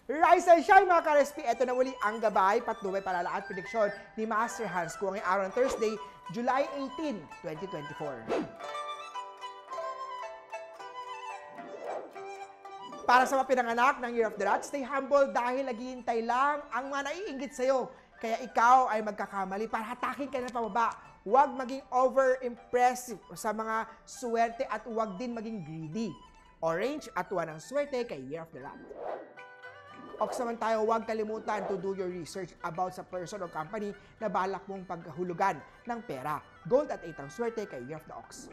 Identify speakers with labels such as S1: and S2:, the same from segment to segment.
S1: Rise and shine mga ka-RSP! Ito na muli ang gabay, patnubay, palala at prediksyon ni Master Hans kung ngayong araw ng Thursday, July 18, 2024. Para sa mga pinanganak ng Year of the Rat, stay humble dahil naghihintay lang ang mga naiinggit sa'yo. Kaya ikaw ay magkakamali para hatakin ka na pababa. Huwag maging over-impressive sa mga swerte at huwag din maging greedy. Orange at 1 ang swerte kay Year of the Rat. Ox naman tayo, huwag kalimutan to do your research about sa person o company na balak mong paghulugan ng pera. Gold at 8 ang swerte kay Year of the Ox.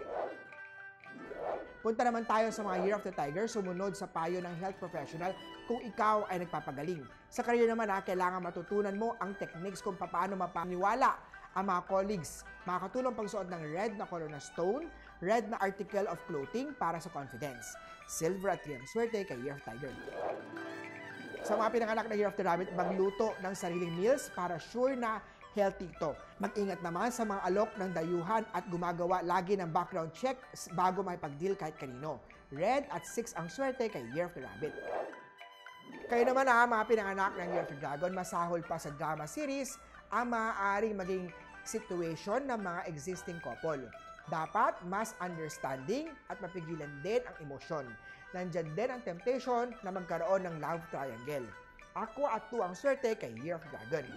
S1: Punta naman tayo sa mga Year of the Tiger, sumunod sa payo ng health professional kung ikaw ay nagpapagaling. Sa career naman kailangan matutunan mo ang techniques kung paano mapaniwala ang mga colleagues. Makakatulong pagsuot ng red na color na stone, red na article of clothing para sa confidence. Silver at 3 ang swerte kay Year of Tiger. Sa mga pinanganak na Year of the Rabbit, magluto ng sariling meals para sure na healthy ito. Mag-ingat naman sa mga alok ng dayuhan at gumagawa lagi ng background check bago makipag-deal kahit kanino. Red at 6 ang swerte kay Year of the Rabbit. Kayo naman mga pinanganak ng Year of the Dragon, masahol pa sa drama series ang maaaring maging situation ng mga existing couple. Dapat mas understanding at mapigilan din ang emosyon. Nandyan din ang temptation na magkaroon ng love triangle. Aqua at 2 ang swerte kay Year of the Dragon.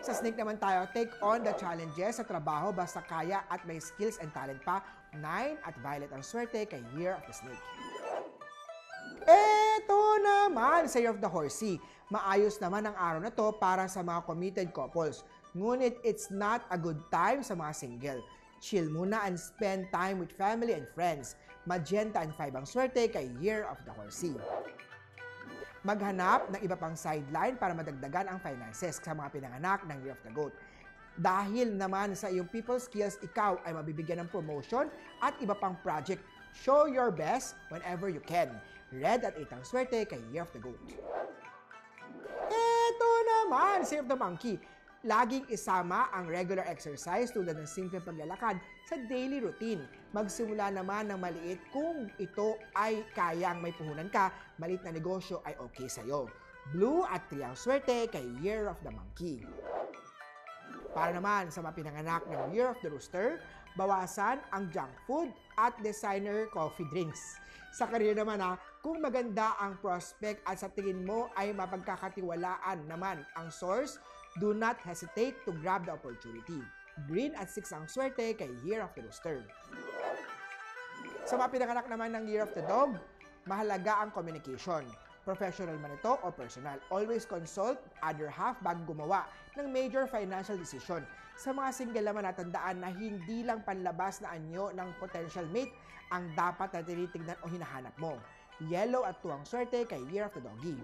S1: Sa Snake naman tayo, take on the challenges sa trabaho basta kaya at may skills and talent pa. 9 at Violet ang swerte kay Year of the Snake. Eto naman sa Year of the Horsey. Maayos naman ang araw na to para sa mga committed couples. Ngunit it's not a good time sa mga single. Chill muna and spend time with family and friends. Magenta and 5 ang swerte kay Year of the Horsey. Maghanap ng iba pang sideline para madagdagan ang finances sa mga pinanganak ng Year of the Goat. Dahil naman sa iyong people skills, ikaw ay mabibigyan ng promotion at iba pang project. Show your best whenever you can. Red at 8 ang swerte kay Year of the Goat. Ito naman, Year of the Monkey. Laging isama ang regular exercise tulad ng simpleng paglalakad sa daily routine. Magsimula naman ng maliit kung ito ay kayang may puhunan ka, maliit na negosyo ay okay sa'yo. Blue at 3 ang swerte kay Year of the Monkey. Para naman sa mga pinanganak ng Year of the Rooster, bawasan ang junk food at designer coffee drinks. Sa career naman kung maganda ang prospect at sa tingin mo ay mapagkakatiwalaan naman ang source, do not hesitate to grab the opportunity. Green at 6 ang swerte kay Year of the Rooster. Sa mga pinanganak naman ng Year of the Dog, mahalaga ang communication. Professional man ito o personal. Always consult other half bago gumawa ng major financial decision. Sa mga single naman natandaan na hindi lang panlabas na anyo ng potential mate ang dapat na tinitignan o hinahanap mo. Yellow at 2 ang swerte kay Year of the Doggy.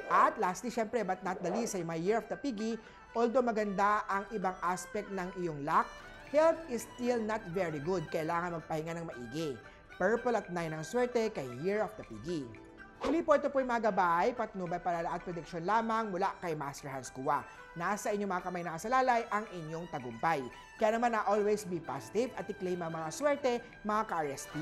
S1: At lastly, syempre, but not the least, ay my Year of the Piggy. Although maganda ang ibang aspect ng iyong luck, health is still not very good. Kailangan magpahinga ng maigi. Purple at 9 ang swerte kay Year of the Piggy. Muli po, ito po yung mga gabay, patnubay, palala at prediksyon lamang mula kay Master Hans Kua. Nasa inyong mga kamay nakasalalay ang inyong tagumpay. Kaya naman always be positive at i-claim ang mga swerte, mga ka-RSP.